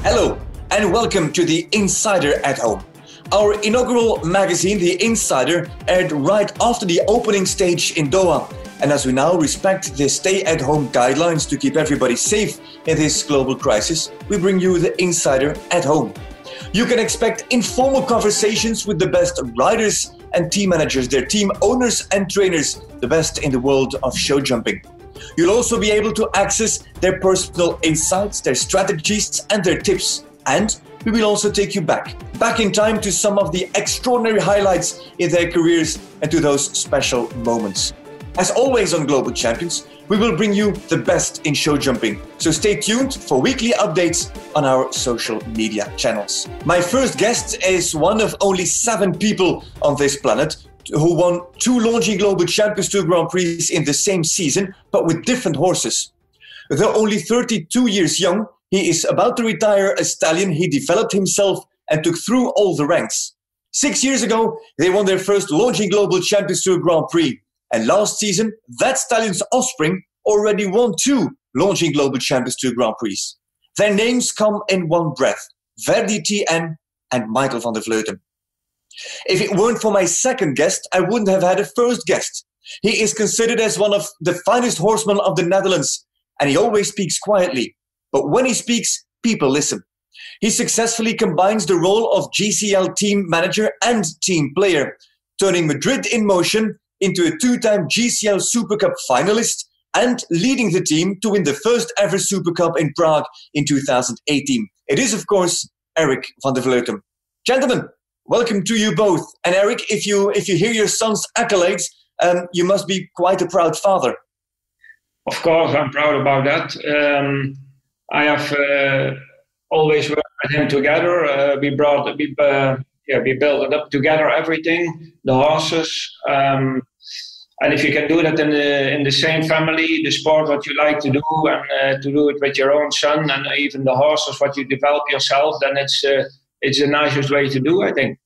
Hello and welcome to the Insider at Home. Our inaugural magazine, The Insider, aired right after the opening stage in Doha. And as we now respect the stay-at-home guidelines to keep everybody safe in this global crisis, we bring you The Insider at Home. You can expect informal conversations with the best riders and team managers, their team owners and trainers, the best in the world of show jumping. You'll also be able to access their personal insights, their strategies and their tips. And we will also take you back in time to some of the extraordinary highlights in their careers and to those special moments. As always on Global Champions, we will bring you the best in show jumping. So stay tuned for weekly updates on our social media channels. My first guest is one of only 7 people on this planet who won 2 Longines Global Champions Tour Grand Prix in the same season, but with different horses. Though only 32 years young, he is about to retire a stallion. He developed himself and took through all the ranks. 6 years ago, they won their first Longines Global Champions Tour Grand Prix. And last season, that stallion's offspring already won 2 Longines Global Champions Tour Grand Prix. Their names come in one breath: Freddie TN and Maikel van der Vleuten. If it weren't for my second guest, I wouldn't have had a first guest. He is considered as one of the finest horsemen of the Netherlands, and he always speaks quietly. But when he speaks, people listen. He successfully combines the role of GCL team manager and team player, turning Madrid in motion into a 2-time GCL Super Cup finalist and leading the team to win the first ever Super Cup in Prague in 2018. It is, of course, Eric van der Vleuten. Gentlemen, welcome to you both. And Eric, if you hear your son's accolades, you must be quite a proud father. Of course, I'm proud about that. I have always worked with him together. We built it up together, everything, the horses. And if you can do that in the same family, the sport what you like to do, and to do it with your own son, and even the horses what you develop yourself, then it's the nicest way to do, I think.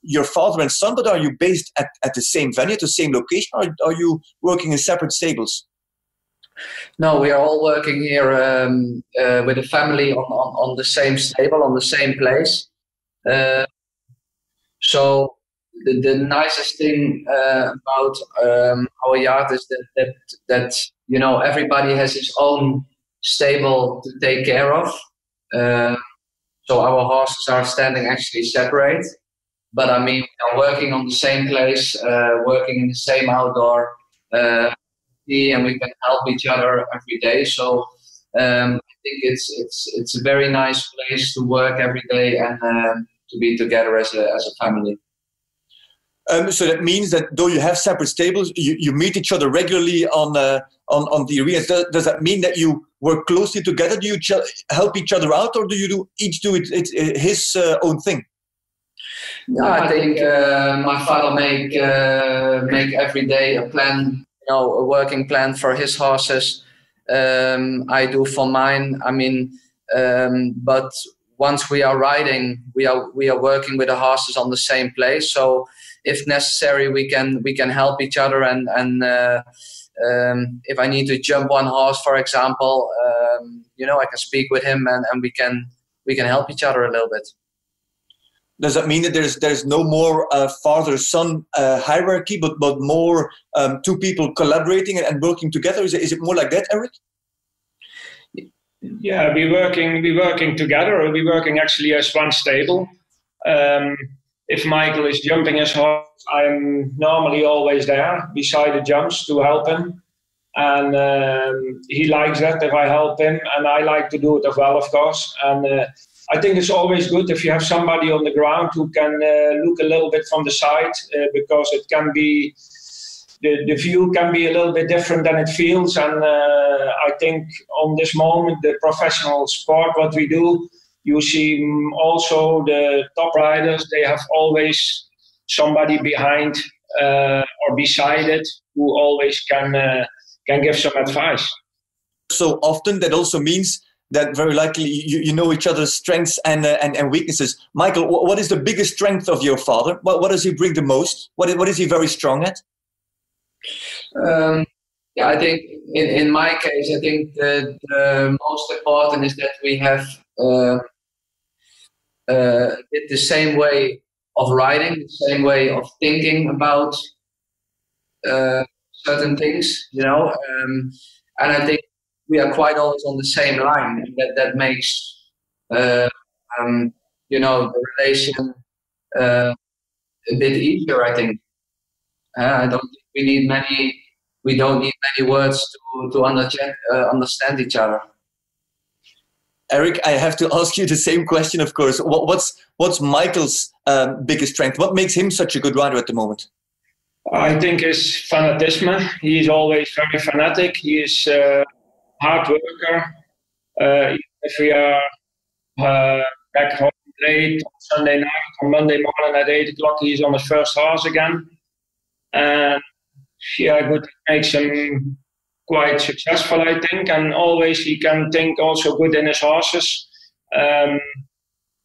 Your father and son, but are you based at the same venue, at the same location, or are you working in separate stables? No, we are all working here with the family on the same stable, on the same place. So the nicest thing about our yard is that you know, everybody has his own stable to take care of. So our horses are standing actually separate, but I mean, we are working on the same place, working in the same outdoor, and we can help each other every day. So I think it's a very nice place to work every day and to be together as a family. So that means that though you have separate stables, you meet each other regularly on the arenas. Does that mean that you work closely together? Do you help each other out, or do you each do his own thing? No, I think my father make every day a plan, you know, a working plan for his horses. I do for mine. I mean, but once we are riding, we are working with the horses on the same place. So if necessary, we can help each other. And if I need to jump one horse, for example, you know, I can speak with him and we can help each other a little bit. Does that mean that there's no more father-son hierarchy, but more 2 people collaborating and working together? Is it more like that, Eric? Yeah, we're working together. We're working actually as one stable. If Maikel is jumping his horse, I'm normally always there beside the jumps to help him. And he likes that if I help him, and I like to do it as well, of course. And I think it's always good if you have somebody on the ground who can look a little bit from the side, because it can be, the view can be a little bit different than it feels. And I think on this moment, the professional sport, what we do, you see also the top riders, they have always somebody behind or beside it who always can give some advice. So often that also means that very likely you know each other's strengths and weaknesses. Maikel, what is the biggest strength of your father? What does he bring the most? What is he very strong at? Yeah, I think in my case, I think the most important is that we have bit the same way of riding, the same way of thinking about certain things, you know. And I think we are quite always on the same line, and that makes you know, the relation a bit easier, I think. I don't think we don't need many words to understand each other. Eric, I have to ask you the same question, of course. What's Maikel's biggest strength? What makes him such a good rider at the moment? I think his fanatism. He's always very fanatic. He is a hard worker. If we are back home late on Sunday night, on Monday morning at 8 o'clock, he's on his first horse again. And yeah, good, makes him quite successful, I think. And always he can think also good in his horses.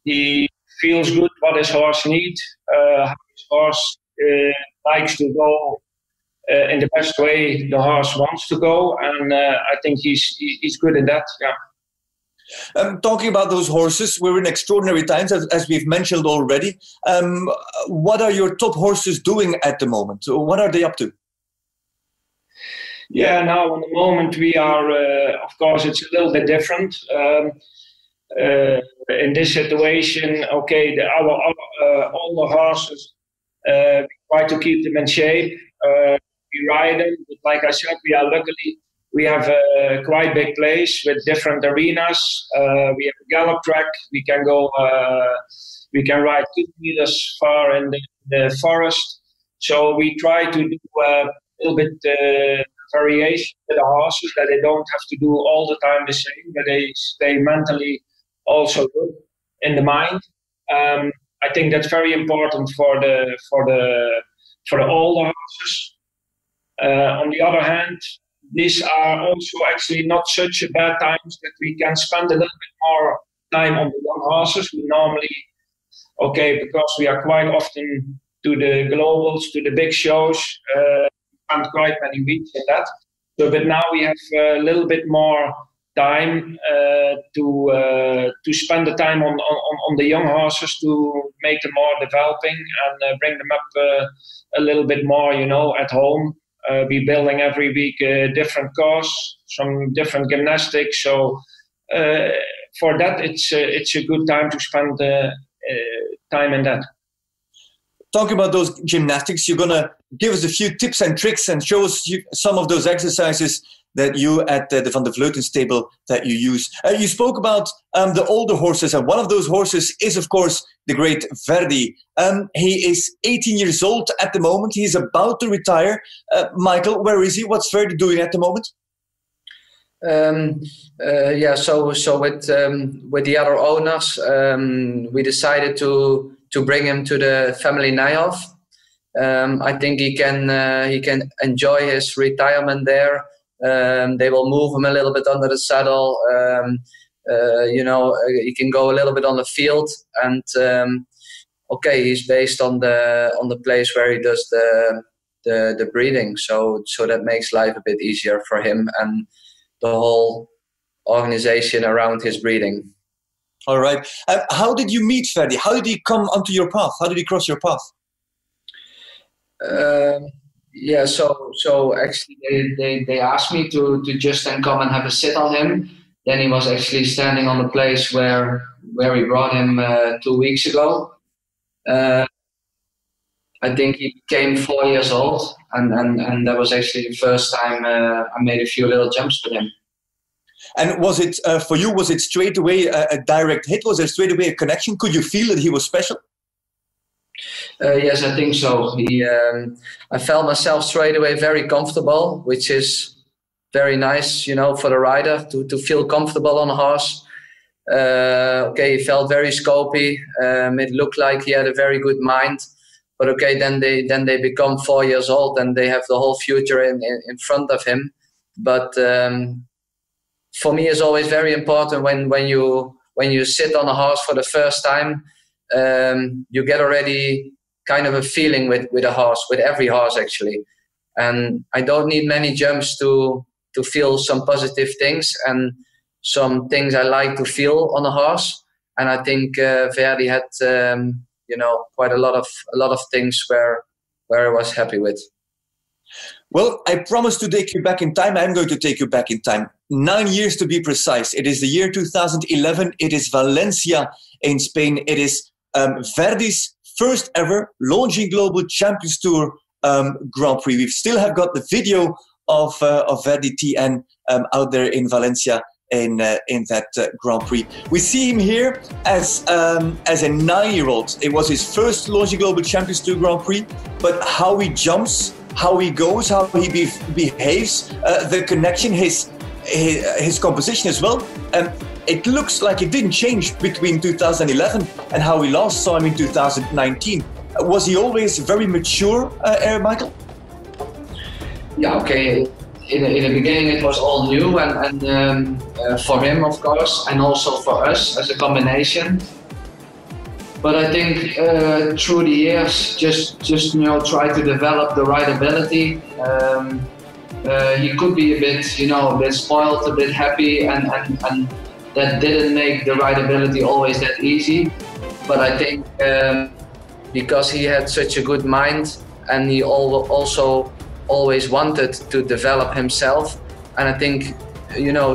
He feels good what his horse needs, how his horse likes to go in the best way the horse wants to go. And I think he's good in that, yeah. Talking about those horses, we're in extraordinary times, as we've mentioned already. What are your top horses doing at the moment? What are they up to? Yeah, now at the moment we are, of course, it's a little bit different. In this situation, okay, our older horses, we try to keep them in shape. We ride them, but like I said, we have a quite big place with different arenas. We have a gallop track. We can go. We can ride 2 meters far in the forest. So we try to do a little bit variation with the horses, that they don't have to do all the time the same, but they stay mentally also good in the mind. I think that's very important for the older horses. On the other hand, these are also actually not such a bad times that we can spend a little bit more time on the young horses. We normally, okay, because we are quite often to the globals, to the big shows, spend quite many weeks in that. So, but now we have a little bit more time to spend the time on the young horses, to make them more developing and bring them up a little bit more, you know, at home. We're building every week a different course, some different gymnastics. So for that, it's a good time to spend time in that. Talking about those gymnastics, you're going to give us a few tips and tricks and show us some of those exercises that you at the Van der Vleuten stable that you use. You spoke about the older horses, and one of those horses is, of course, the great Freddie. He is 18 years old at the moment. He's about to retire. Maikel, where is he? What's Freddie doing at the moment? Yeah, so with the other owners, we decided to bring him to the family Nijhoff. I think he can enjoy his retirement there. They will move him a little bit under the saddle. You know, he can go a little bit on the field, and okay, he's based on the place where he does the breeding. So that makes life a bit easier for him and the whole organization around his breeding. All right. How did you meet Freddie? How did he come onto your path? How did he cross your path? Yeah, so actually they asked me to just then come and have a sit on him. Then he was actually standing on the place where we brought him 2 weeks ago. I think he became 4 years old, and that was actually the first time I made a few little jumps with him. And was it, for you, was it straight away a direct hit? Was there straight away a connection? Could you feel that he was special? Yes, I think so. I felt myself straight away very comfortable, which is very nice, you know, for the rider to feel comfortable on a horse. Okay, he felt very scopy. It looked like he had a very good mind. But okay, then they become 4 years old and they have the whole future in front of him. But for me, it's always very important when you sit on a horse for the first time. You get already kind of a feeling with a horse, with every horse actually. And I don't need many jumps to feel some positive things and some things I like to feel on a horse. and I think Verdi had quite a lot of things where I was happy with. Well, I promised to take you back in time. I'm going to take you back in time. 9 years to be precise. It is the year 2011. It is Valencia in Spain. It is Verdi's first ever Longines Global Champions Tour Grand Prix. We still have got the video of Verdi TN out there in Valencia in that Grand Prix. We see him here as a 9-year-old. It was his first Longines Global Champions Tour Grand Prix, but how he jumps, how he goes, how he behaves, the connection, his composition as well. It looks like it didn't change between 2011 and how we last saw him in 2019. Was he always very mature, Maikel? Yeah, okay. In the beginning, it was all new, and for him, of course, and also for us as a combination. But I think through the years, just try to develop the rideability. He could be a bit spoiled, a bit happy, and that didn't make the rideability always that easy. But I think because he had such a good mind, and he also always wanted to develop himself, and I think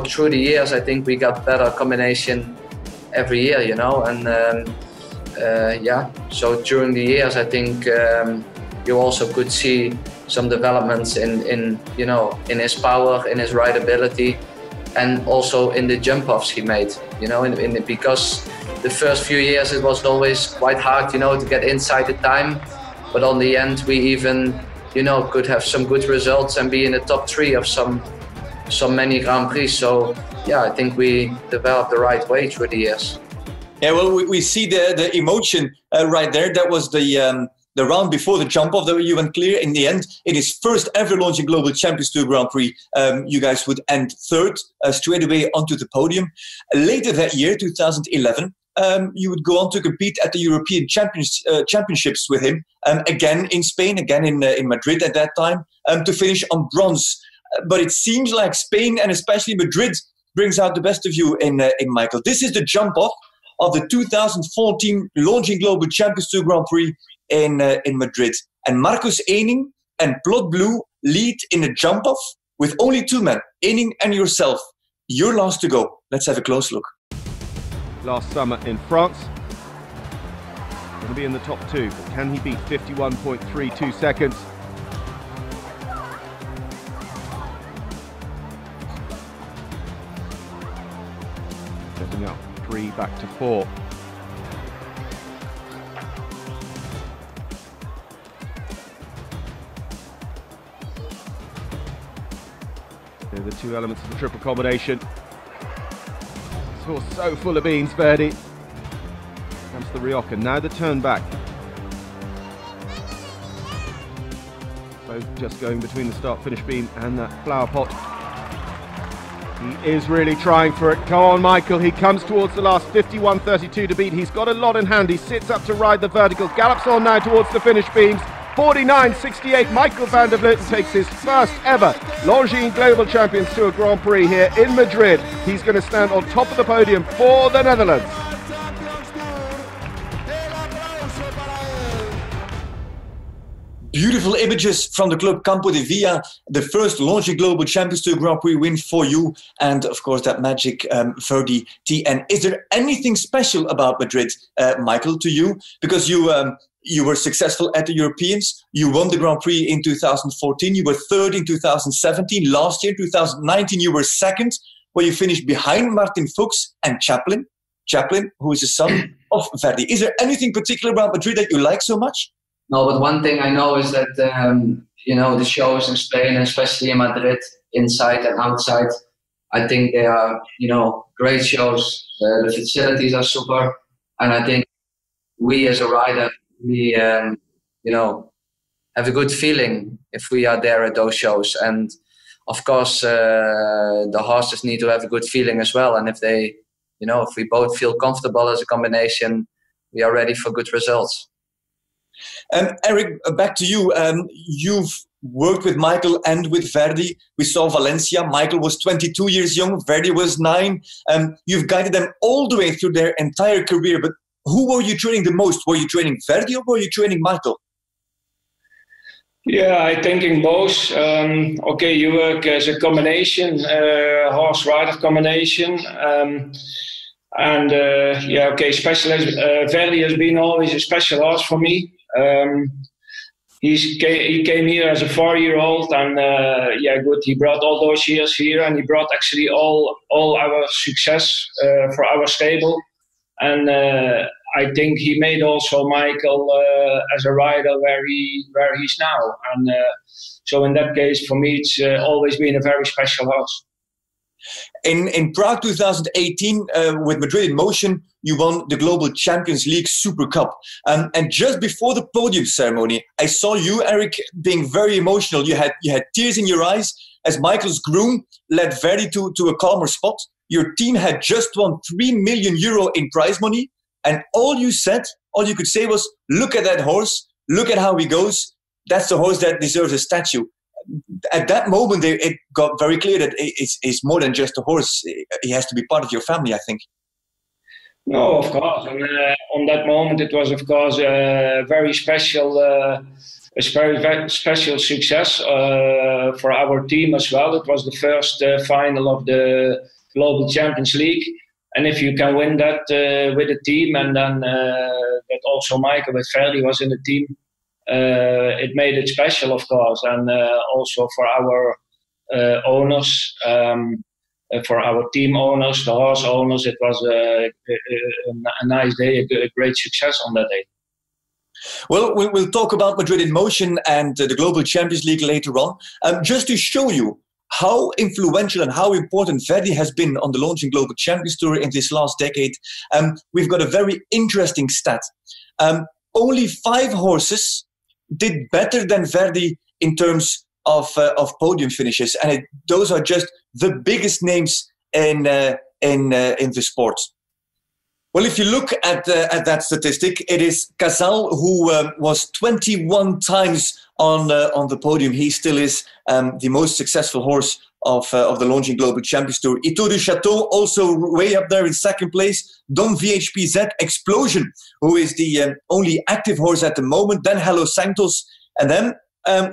through the years, I think we got better combination every year, and. So during the years, I think you also could see some developments in his power, in his rideability, and also in the jump offs he made. Because the first few years it was always quite hard, to get inside the time, but on the end we even could have some good results and be in the top 3 of some many Grand Prix. So yeah, I think we developed the right way through the years. Yeah, well, we see the emotion right there. That was the round before the jump off that you went clear. In the end, in his first ever Longines Global Champions Tour Grand Prix, you guys would end 3rd straight away onto the podium. Later that year, 2011, you would go on to compete at the European Championships with him, again in Spain, again in Madrid at that time, to finish on bronze. But it seems like Spain, and especially Madrid, brings out the best of you in Maikel. This is the jump off of the 2014 Longines Global Champions Tour Grand Prix in Madrid. And Marcus Ening and Plot Blue lead in a jump-off with only 2 men, Ening and yourself. You're last to go. Let's have a close look. Last summer in France. Going to be in the top 2, but can he beat 51.32 seconds? Setting up 3 back to 4. They're the 2 elements of the triple combination. This horse so full of beans, Verdi. Comes the Rioja, now the turn back. Both just going between the start-finish beam and that flower pot. He is really trying for it. Come on, Maikel. He comes towards the last 51.32 to beat. He's got a lot in hand. He sits up to ride the verticals. Gallops on now towards the finish beams. 49.68. Maikel van der Vleuten takes his first ever Longines Global Champions Tour Grand Prix here in Madrid. He's going to stand on top of the podium for the Netherlands. Beautiful images from the Club Campo de Villa, the first Longines Global Champions Tour Grand Prix win for you, and of course that magic Verdi TN. Is there anything special about Madrid, Maikel, to you? Because you were successful at the Europeans, you won the Grand Prix in 2014, you were 3rd in 2017, last year, 2019, you were 2nd, where you finished behind Martin Fuchs and Chaplin, who is the son of Verdi. Is there anything particular about Madrid that you like so much? No, but one thing I know is that, the shows in Spain, especially in Madrid, inside and outside, I think they are, great shows. The facilities are super. And I think we as a rider, we, have a good feeling if we are there at those shows. And of course, the horses need to have a good feeling as well. And if they, if we both feel comfortable as a combination, we are ready for good results. Eric, back to you. You've worked with Maikel and with Verdi. We saw Valencia. Maikel was 22 years young. Verdi was 9. You've guided them all the way through their entire career. But who were you training the most? Were you training Verdi or were you training Maikel? Yeah, I think in both. Okay, you work as a combination, horse-rider combination. Specialist. Verdi has been always a special horse for me. He came here as a 4-year-old, and he brought all those years here, and he brought actually all our success for our stable. And I think he made also Maikel as a rider where he's now. And so in that case, for me, it's always been a very special horse. In Prague 2018, with Madrid in Motion, you won the Global Champions League Super Cup. And just before the podium ceremony, I saw you, Eric, being very emotional. You had tears in your eyes as Maikel's groom led Verdi to a calmer spot. Your team had just won €3 million in prize money. And all you could say was, look at that horse, look at how he goes. That's the horse that deserves a statue. At that moment, it got very clear that it's more than just a horse. He has to be part of your family, I think. No, of course. And on that moment, it was, of course, a very special, very special success for our team as well. It was the first final of the Global Champions League. And if you can win that with a team, and then that also Maikel with Verdi was in the team, it made it special, of course, and also for our owners, for our team owners, the horse owners. It was a nice day, a great success on that day. Well, we'll talk about Madrid in Motion and the Global Champions League later on. Just to show you how influential and how important Verdi has been on the Longines Global Champions Tour in this last decade, we've got a very interesting stat. Only 5 horses did better than Verdi in terms of podium finishes, and those are just the biggest names in the sport. Well, if you look at that statistic, it is Casal who was 21 times on the podium. He still is the most successful horse of the Longines Global Champions Tour. Ito du Chateau also way up there in second place. Don VHPZ Explosion, who is the only active horse at the moment. Then Hello Santos, and then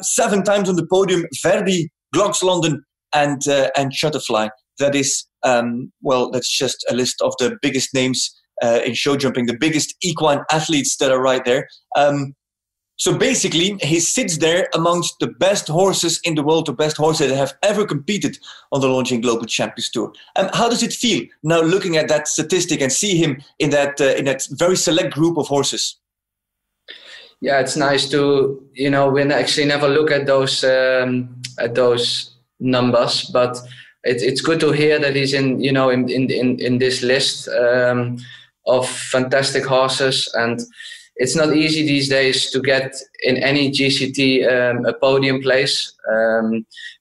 7 times on the podium, Verdi, Glocks London, and Shutterfly. That is that's just a list of the biggest names in show jumping, the biggest equine athletes that are right there. So basically, he sits there amongst the best horses in the world, the best horses that have ever competed on the Longines Global Champions Tour. How does it feel now looking at that statistic and see him in that very select group of horses? Yeah, it's nice to, we actually never look at those numbers, but it's good to hear that he's in this list of fantastic horses. And it's not easy these days to get in any GCT a podium place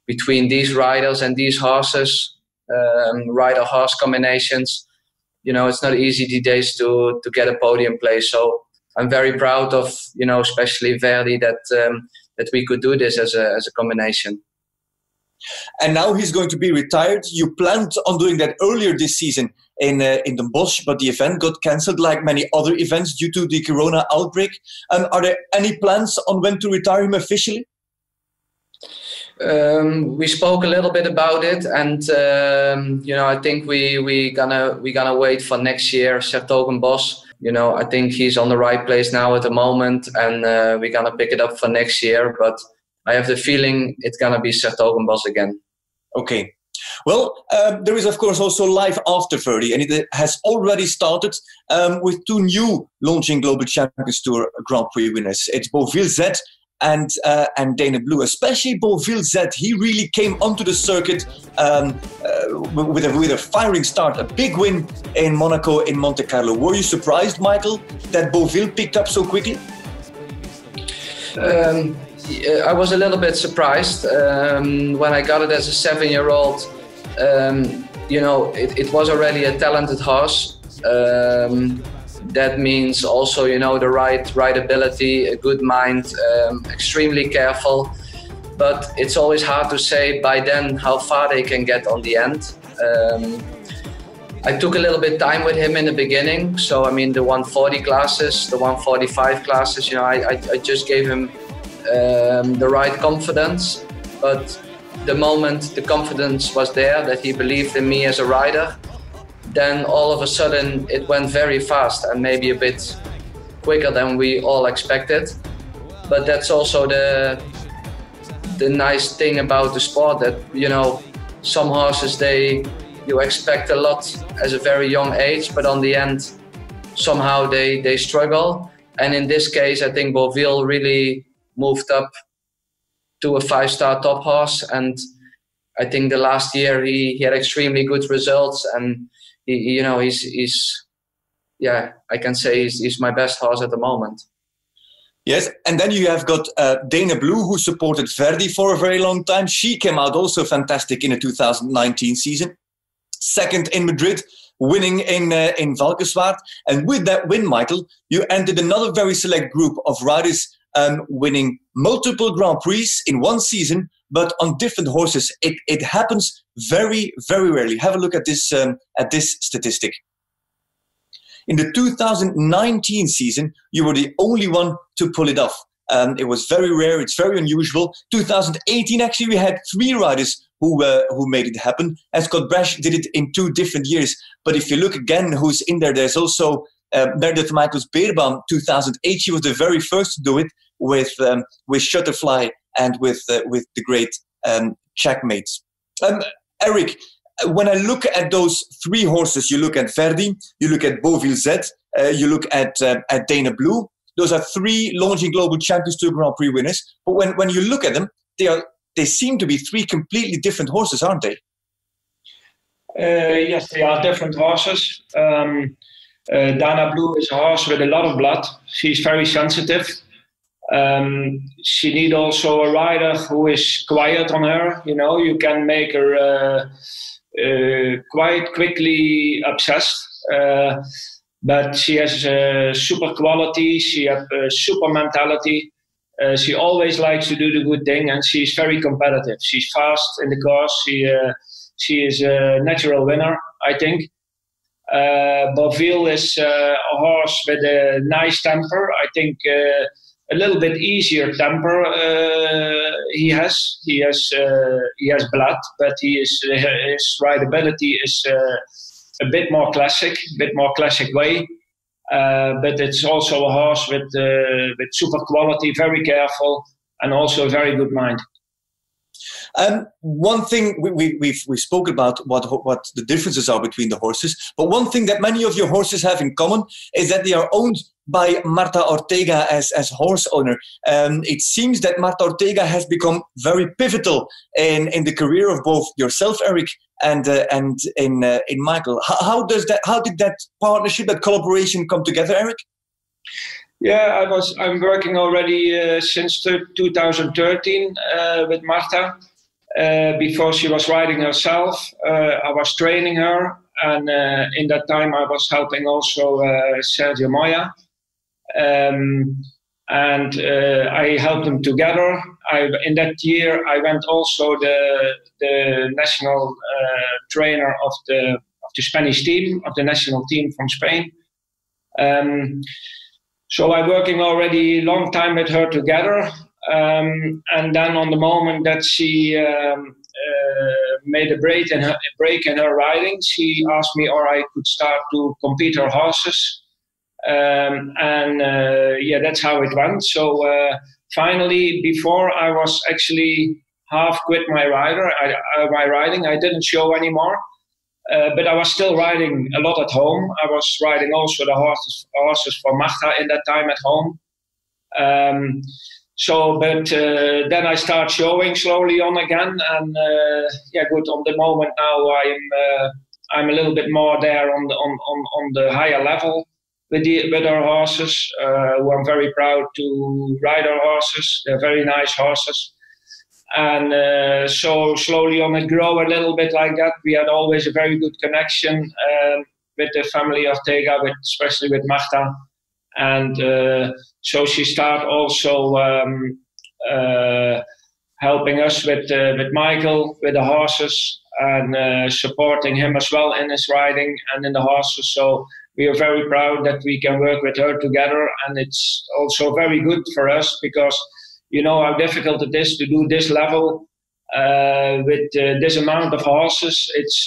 between these riders and these horses, rider-horse combinations. It's not easy these days to get a podium place. So I'm very proud of, especially Verdi, that we could do this as a combination. And now he's going to be retired. You planned on doing that earlier this season in the Bosch, but the event got cancelled like many other events due to the corona outbreak. Are there any plans on when to retire him officially? We spoke a little bit about it, and I think we gonna wait for next year, Sertogenbos. I think he's on the right place now at the moment, and we're gonna pick it up for next year. But I have the feeling it's gonna be Sertogenbos again. Okay. Well, there is of course also life after Verdi, and it has already started with 2 new Longines Global Champions Tour Grand Prix winners. It's Beauville Z and Dana Blue, especially Beauville Z. He really came onto the circuit with a firing start, a big win in Monaco, in Monte Carlo. Were you surprised, Maikel, that Beauville picked up so quickly? I was a little bit surprised when I got it as a 7-year-old. It was already a talented horse. That means also, the right ability, a good mind, extremely careful. but it's always hard to say by then how far they can get on the end. I took a little bit time with him in the beginning. So, I mean, the 140 classes, the 145 classes, you know, I just gave him the right confidence. But the moment the confidence was there, that he believed in me as a rider, then all of a sudden it went very fast and maybe a bit quicker than we all expected. But that's also the nice thing about the sport, that, you know, some horses, you expect a lot as a very young age, but on the end, somehow they struggle. And in this case, I think Beauville really moved up to a 5-star top horse. And I think the last year he had extremely good results. And he's I can say he's my best horse at the moment. Yes, and then you have got Dana Blue, who supported Verdi for a very long time. She came out also fantastic in the 2019 season. Second in Madrid, winning in Valkenswaard. And with that win, Maikel, you entered another very select group of riders winning multiple Grand Prix in one season, but on different horses. It happens very, very rarely. Have a look at this statistic. In the 2019 season, you were the only one to pull it off. It was very rare. It's very unusual. 2018, actually, we had 3 riders who made it happen. And Scott Brash did it in 2 different years. But if you look again who's in there, there's also Meredith Michaels Beerbaum, 2008. She was the very first to do it with Shutterfly and with the great Checkmates. Eric, when I look at those 3 horses, you look at Verdi, you look at Beauville Z, you look at Dana Blue. Those are 3 Longines Global Champions Tour Grand Prix winners. But when you look at them, they seem to be 3 completely different horses, aren't they? Yes, they are different horses. Dana Blue is a horse with a lot of blood. She's very sensitive. She needs also a rider who is quiet on her. You know, you can make her quite quickly obsessed. But she has super quality. She has super mentality. She always likes to do the good thing, and she's very competitive. She's fast in the course. She is a natural winner, I think. Beauville is a horse with a nice temper. I think a little bit easier temper he has. He has blood, but his rideability is a bit more classic way. But it's also a horse with super quality, very careful, and also a very good mind. One thing we've spoken about what the differences are between the horses, but one thing that many of your horses have in common is that they are owned by Marta Ortega as horse owner. It seems that Marta Ortega has become very pivotal in the career of both yourself, Eric, and in Maikel. How did that partnership, that collaboration come together, Eric? Yeah, I'm working already since 2013 with Marta. Before she was riding herself, I was training her, and in that time I was helping also Sergio Moya, and I helped them together. In that year, I went also the national trainer of the Spanish team, of the national team from Spain. So I'm working already a long time with her together. And then on the moment that she made a break in her riding, she asked me or I could start to compete her horses. That's how it went. So finally, before I was actually half quit my riding. I didn't show anymore. But I was still riding a lot at home. I was riding also the horses for Magda in that time at home. Then I start showing slowly on again, and on the moment now I'm a little bit more there on the higher level with our horses, who I'm very proud to ride our horses. They're very nice horses. And so slowly on it grow a little bit like that. We had always a very good connection with the family of Ortega, especially with Magda. And so she started also helping us with Maikel, with the horses, and supporting him as well in his riding and in the horses. So we are very proud that we can work with her together, and it's also very good for us because you know how difficult it is to do this level with this amount of horses. It's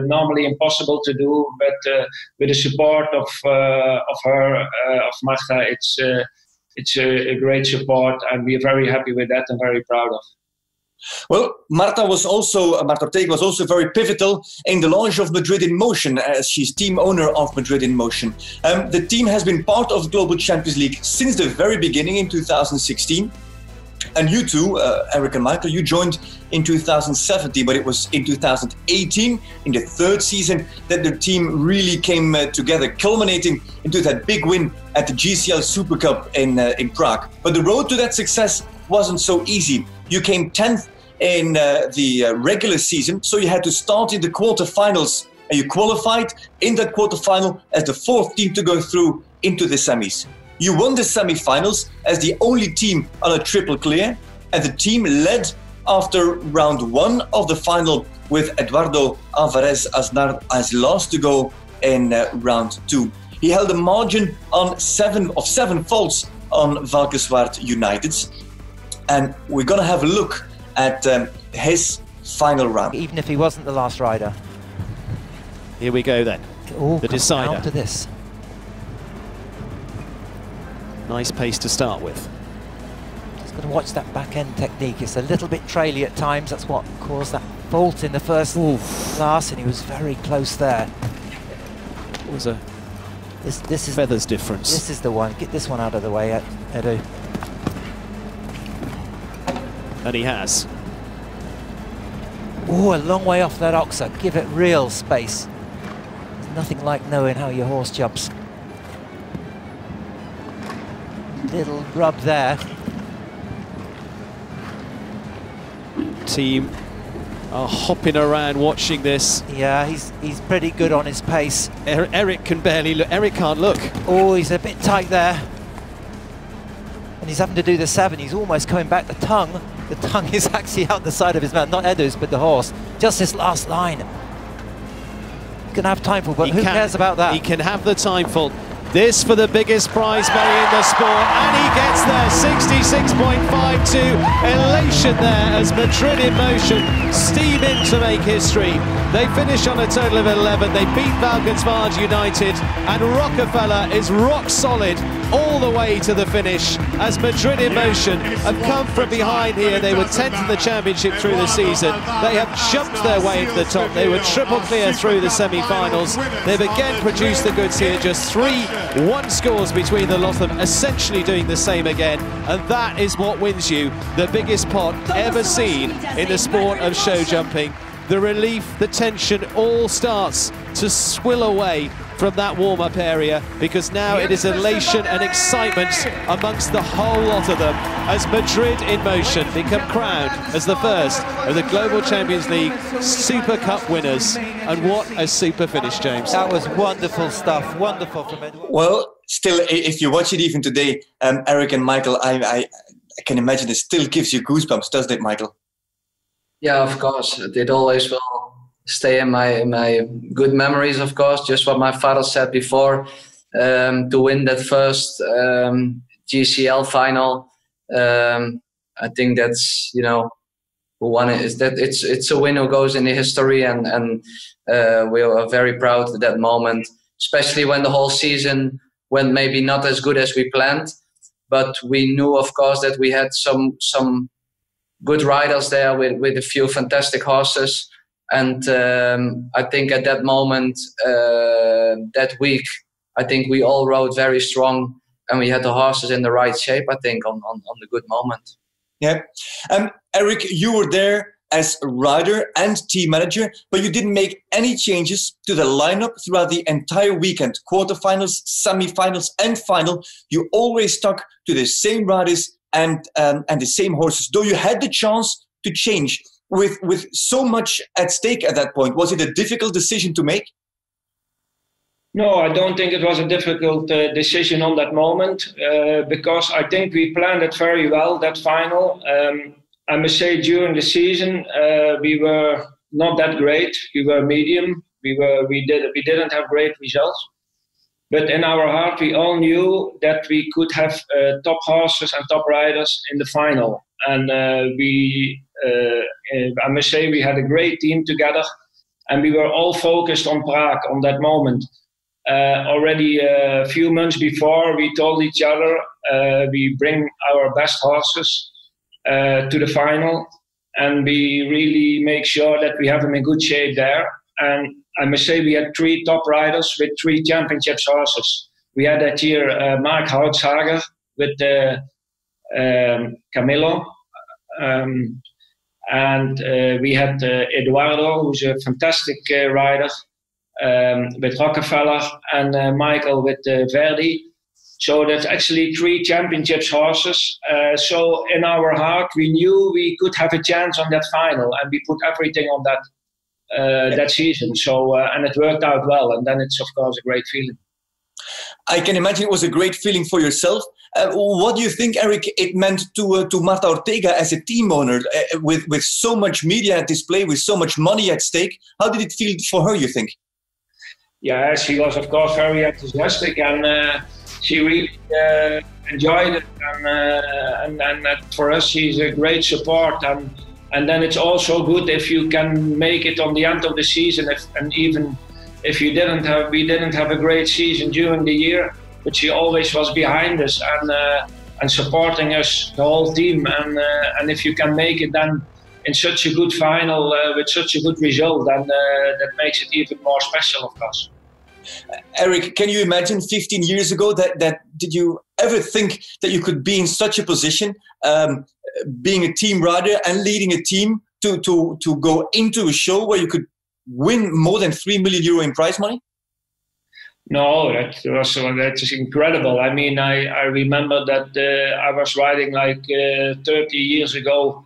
normally impossible to do, but with the support of her, of Magda, it's a great support, and we are very happy with that and very proud of. Well, Marta Ortega was also very pivotal in the launch of Madrid in Motion, as she's team owner of Madrid in Motion. The team has been part of the Global Champions League since the very beginning in 2016. And you two, Eric and Maikel, you joined in 2017, but it was in 2018, in the third season, that the team really came together, culminating into that big win at the GCL Super Cup in Prague. But the road to that success wasn't so easy. You came 10th in the regular season, so you had to start in the quarterfinals, and you qualified in that quarterfinal as the fourth team to go through into the semis. You won the semi-finals as the only team on a triple clear, and the team led after round one of the final with Eduardo Alvarez as last to go in round two. He held a margin of 7 faults on Valkenswaard United, and we're going to have a look at his final round. Even if he wasn't the last rider. Here we go then, the decider. After this. Nice pace to start with. Just going to watch that back end technique. It's a little bit traily at times. That's what caused that fault in the first class, and he was very close there. It was a this is feathers difference. This is the one. Get this one out of the way, Edu. And he has. Oh, a long way off that oxer. Give it real space. There's nothing like knowing how your horse jumps. Little rub there. Team are hopping around watching this. Yeah, he's pretty good on his pace. Eric can barely look. Eric can't look. Oh, he's a bit tight there. And he's having to do the 7. He's almost coming back. The tongue is actually out the side of his mouth. Not Edu's, but the horse. Just this last line. He's gonna have time for, but who cares about that? He can have the time for. This for the biggest prize money in the sport, and he gets there, 66.52. Elation there as Madrid in Motion steam in to make history. They finish on a total of 11. They beat Valkenswaard United, and Rockefeller is rock solid all the way to the finish as Madrid in Motion have come from behind here. They were 10th in the championship through the season. They have jumped their way into the top. They were triple clear through the semi-finals. They've again produced the goods here. Just 3-1 scores between the lot of them, essentially doing the same again. And that is what wins you the biggest pot ever seen in the sport of show jumping. The relief, the tension all starts to swill away from that warm-up area, because now it is elation and excitement amongst the whole lot of them as Madrid in Motion become crowned as the first of the Global Champions League Super Cup winners. And what a super finish, James. That was wonderful stuff, wonderful from Edward. Well, still, if you watch it even today, Eric and Maikel, I can imagine it still gives you goosebumps, doesn't it, Maikel? Yeah, of course. It always will stay in my good memories, of course. Just what my father said before, to win that first GCL final. I think that's, you know, who won it is that it's a win who goes in the history, and we are very proud of that moment, especially when the whole season went maybe not as good as we planned, but we knew, of course, that we had some good riders there with a few fantastic horses. And I think at that moment, that week, I think we all rode very strong, and we had the horses in the right shape, I think, on the good moment. Yeah. Eric, you were there as a rider and team manager, but you didn't make any changes to the lineup throughout the entire weekend. Quarterfinals, semi-finals, and final. You always stuck to the same riders and the same horses, though you had the chance to change. With so much at stake at that point, was it a difficult decision to make? No, I don't think it was a difficult decision on that moment, because I think we planned it very well, that final. I must say during the season we were not that great. We were medium. We didn't have great results. But in our heart, we all knew that we could have top horses and top riders in the final. And I must say, we had a great team together, and we were all focused on Prague on that moment. Already a few months before, we told each other we bring our best horses to the final, and we really make sure that we have them in good shape there. And I must say we had 3 top riders with 3 championships horses. We had that year Mark Houtsager with Camillo, and we had Eduardo, who's a fantastic rider, with Rockefeller, and Maikel with Verdi. So that's actually 3 championships horses. So in our heart, we knew we could have a chance on that final, and we put everything on that season. So and it worked out well, and then it's of course a great feeling. I can imagine it was a great feeling for yourself. What do you think, Eric, it meant to Marta Ortega as a team owner, with so much media at display, with so much money at stake? How did it feel for her, you think? Yeah, she was of course very enthusiastic, and she really enjoyed it. And for us, she's a great support. And then it's also good if you can make it on the end of the season, even if we didn't have a great season during the year, but she always was behind us and supporting us, the whole team. And if you can make it then in such a good final with such a good result, then that makes it even more special, of course. Eric, can you imagine 15 years ago that did you ever think that you could be in such a position, being a team rider and leading a team to go into a show where you could win more than €3 million in prize money? No, that's incredible. I mean, I remember that I was riding like 30 years ago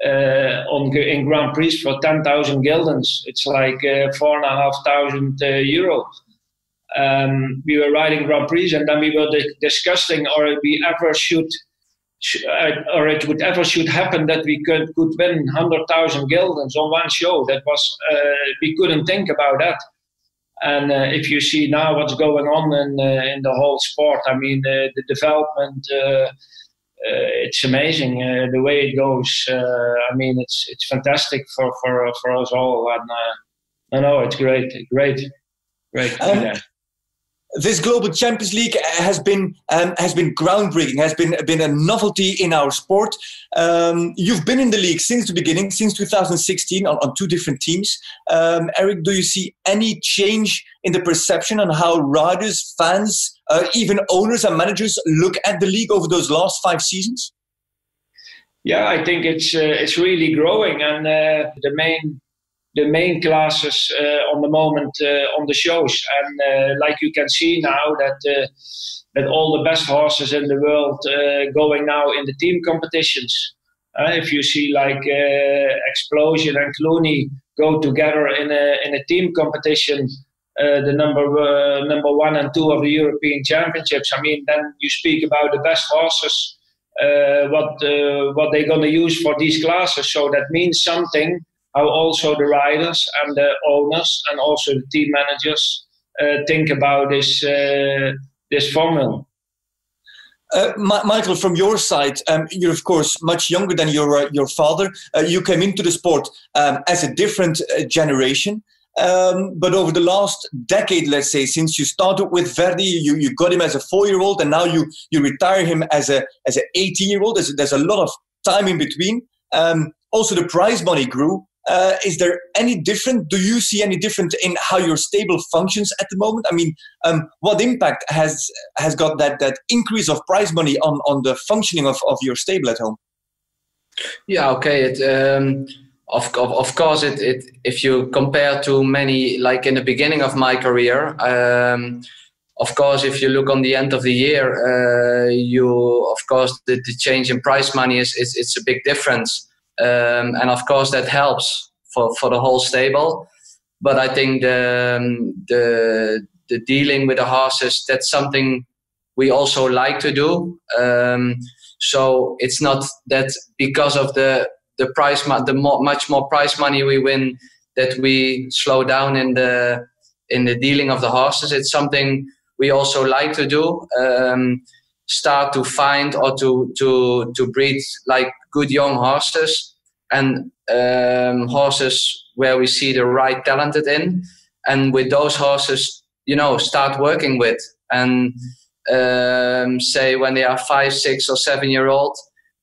in Grand Prix for 10,000 guildens. It's like 4,500 euros. We were riding Grand Prix, and then we were discussing, or it would ever should happen that we could win 100,000 guildens on one show. That was we couldn't think about that. And if you see now what's going on in the whole sport, I mean the development, it's amazing the way it goes. I mean it's fantastic for us all, and no, it's great. This Global Champions League has been groundbreaking, has been a novelty in our sport. You've been in the league since the beginning, since 2016, on 2 different teams. Eric, do you see any change in the perception on how riders, fans, even owners and managers look at the league over those last 5 seasons? Yeah, I think it's really growing, and the main classes on the moment on the shows, and like you can see now that all the best horses in the world going now in the team competitions. If you see like Explosion and Clooney go together in a team competition, the number 1 and 2 of the European Championships. I mean, then you speak about the best horses, what they're going to use for these classes. So that means something. How also the riders and the owners and also the team managers think about this formula. Maikel, from your side, you're of course much younger than your father. You came into the sport as a different generation. But over the last decade, let's say, since you started with Verdi, you got him as a 4-year-old, and now you retire him as an 18-year-old. There's a lot of time in between. Also, the prize money grew. Is there any different? Do you see any different in how your stable functions at the moment? I mean, what impact has got that increase of prize money on the functioning of your stable at home? Yeah, okay. Of course, if you compare to many, like in the beginning of my career, of course, if you look on the end of the year, the change in prize money it's a big difference. And of course that helps for the whole stable, but I think the dealing with the horses, that's something we also like to do. So it's not that because of the much more prize money we win, that we slow down in the dealing of the horses. It's something we also like to do. Start to find or to breed like good young horses, and horses where we see the right talented in, and with those horses, start working with, and say when they are 5, 6 or 7 year old,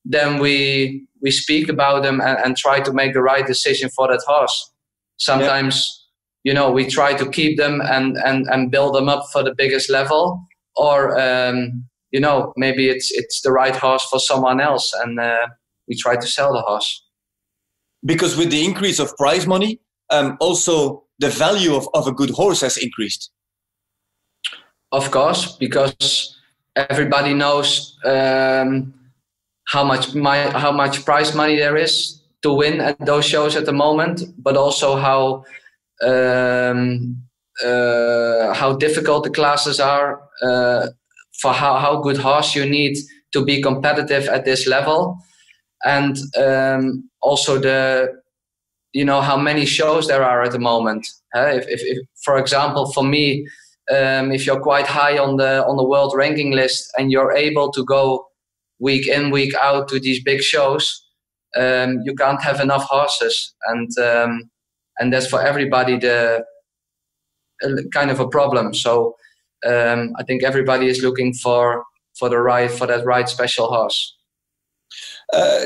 then we speak about them and try to make the right decision for that horse. Sometimes, we try to keep them and build them up for the biggest level, or maybe it's the right horse for someone else, and we try to sell the horse. Because with the increase of prize money, also the value of a good horse has increased. Of course, because everybody knows how much prize money there is to win at those shows at the moment, but also how difficult the classes are, for how good horse you need to be competitive at this level, and also how many shows there are at the moment. If for example, for me, if you're quite high on the world ranking list and you're able to go week in, week out to these big shows, you can't have enough horses, and that's for everybody the kind of a problem. So I think everybody is looking for that right special horse.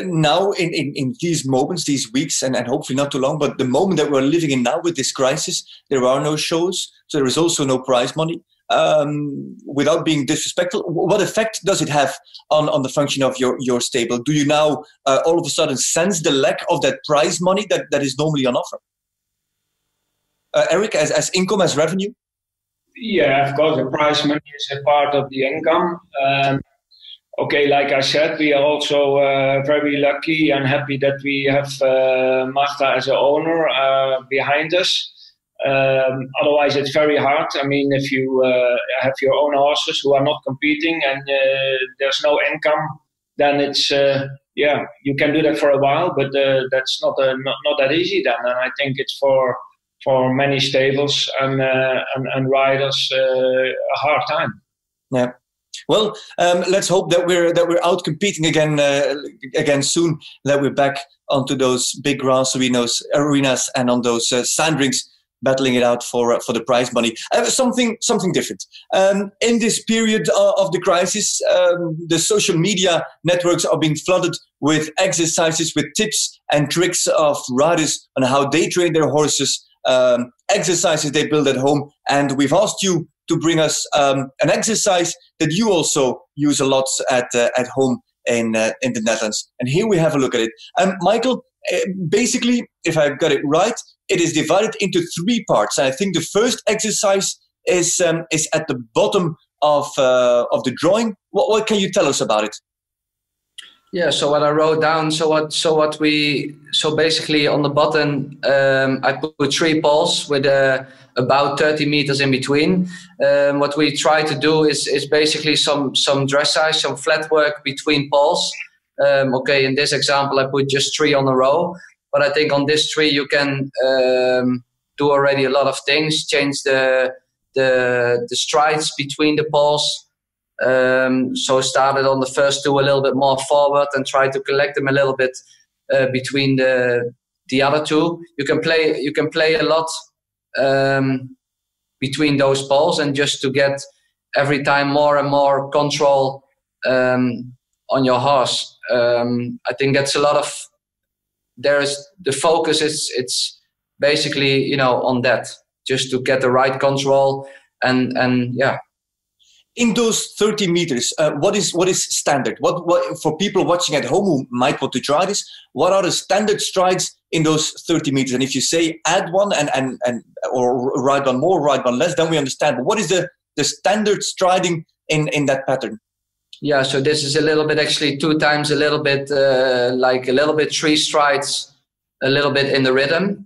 Now in these moments, these weeks, and hopefully not too long, but the moment that we're living in now with this crisis, there are no shows, so there is also no prize money. Without being disrespectful, what effect does it have on the function of your stable? Do you now all of a sudden sense the lack of that prize money that is normally on offer? Eric, as income, as revenue? Yeah, of course, the prize money is a part of the income. Okay, like I said, we are also very lucky and happy that we have Marta as an owner behind us. Otherwise, it's very hard. I mean, if you have your own horses who are not competing and there's no income, then it's you can do that for a while, but that's not that easy then. And I think it's for many stables and riders a hard time. Yeah. Well, let's hope that we're out competing again soon. That we're back onto those big grass arenas and on those sand rinks, battling it out for the prize money. Something different. In this period of the crisis, the social media networks are being flooded with exercises, with tips and tricks of riders on how they train their horses, exercises they build at home, and we've asked you to bring us an exercise that you also use a lot at home in the Netherlands. And here we have a look at it. Maikel, basically, if I got it right, it is divided into 3 parts. I think the first exercise is at the bottom of the drawing. What can you tell us about it? Yeah, so what I wrote down, basically on the bottom, I put 3 poles with about 30 meters in between. What we try to do is basically some dressage, some flat work between poles. Okay, in this example, I put just 3 on a row, but I think on this 3 you can do already a lot of things, change the strides between the poles. So started on the first 2 a little bit more forward and try to collect them a little bit between the other 2. You can play a lot between those poles, and just to get every time more and more control on your horse. I think that's a lot of. The focus is basically on that, just to get the right control and yeah. In those 30 meters, what is standard? What for people watching at home who might want to try this? What are the standard strides in those 30 meters? And if you say add one and or ride one more, ride one less, then we understand. But what is the standard striding in that pattern? Yeah, so this is a little bit actually 2 times a little bit like a little bit 3 strides, a little bit in the rhythm.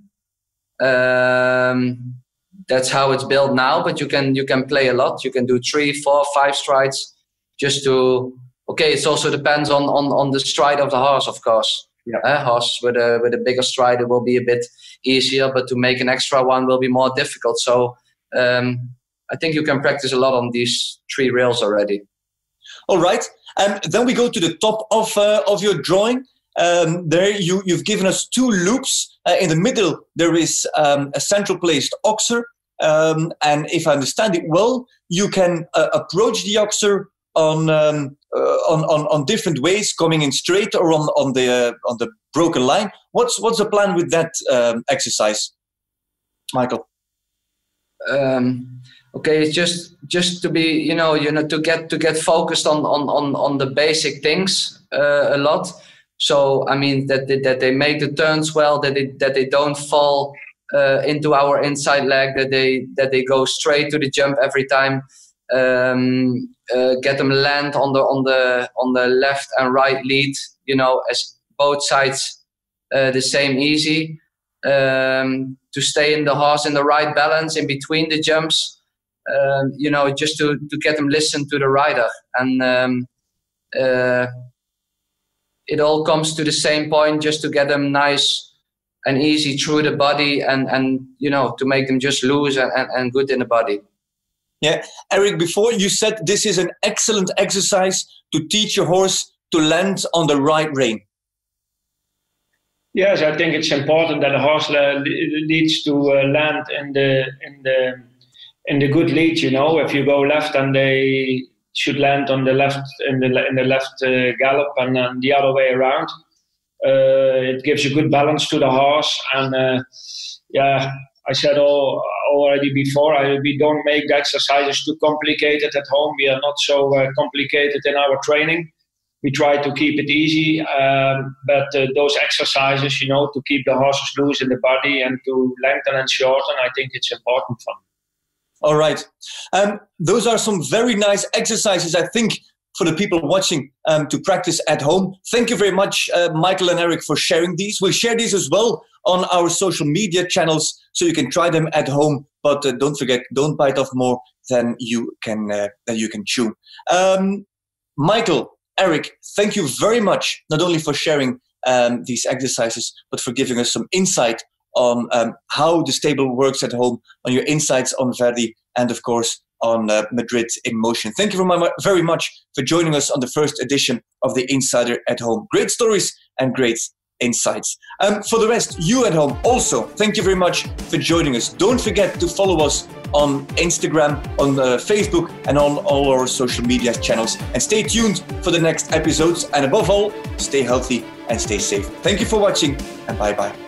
That's how it's built now, but you can play a lot. You can do 3, 4, 5 strides just to. Okay, it also depends on the stride of the horse, of course. Horses with a bigger stride, it will be a bit easier, but to make an extra one will be more difficult. So I think you can practice a lot on these 3 rails already. All right. Then we go to the top of your drawing. There you've given us 2 loops. In the middle there is a central placed oxer, and if I understand it well, you can approach the oxer on different ways, coming in straight or on the broken line. What's the plan with that exercise, Maikel? Okay, it's just to be to get focused on the basic things a lot. So I mean that they make the turns well, that they don't fall into our inside leg, that they go straight to the jump every time. Get them land on the left and right lead, as both sides the same easy. To stay in the horse in the right balance in between the jumps, just to get them listen to the rider, and it all comes to the same point, just to get them nice and easy through the body, and to make them just loose and good in the body. Yeah, Eric, before you said this is an excellent exercise to teach your horse to land on the right rein. Yes, I think it's important that a horse needs to land in the good lead. If you go left, and they should land on the left in the left gallop, and then the other way around. It gives a good balance to the horse, and I said already before, we don't make the exercises too complicated at home. We are not so complicated in our training. We try to keep it easy, but those exercises, to keep the horses loose in the body and to lengthen and shorten, I think it's important for them. All right. Those are some very nice exercises, I think, for the people watching to practice at home. Thank you very much, Maikel and Eric, for sharing these. We'll share these as well on our social media channels, so you can try them at home. But don't forget, don't bite off more than you can chew. Maikel, Eric, thank you very much, not only for sharing these exercises, but for giving us some insight on how the stable works at home, on your insights on Verdi, and of course on Madrid in Motion. Thank you very much for joining us on the first edition of the Insider at Home. Great stories and great insights. For the rest, you at home also, thank you very much for joining us. Don't forget to follow us on Instagram, on Facebook, and on all our social media channels. And stay tuned for the next episodes. And above all, stay healthy and stay safe. Thank you for watching, and bye-bye.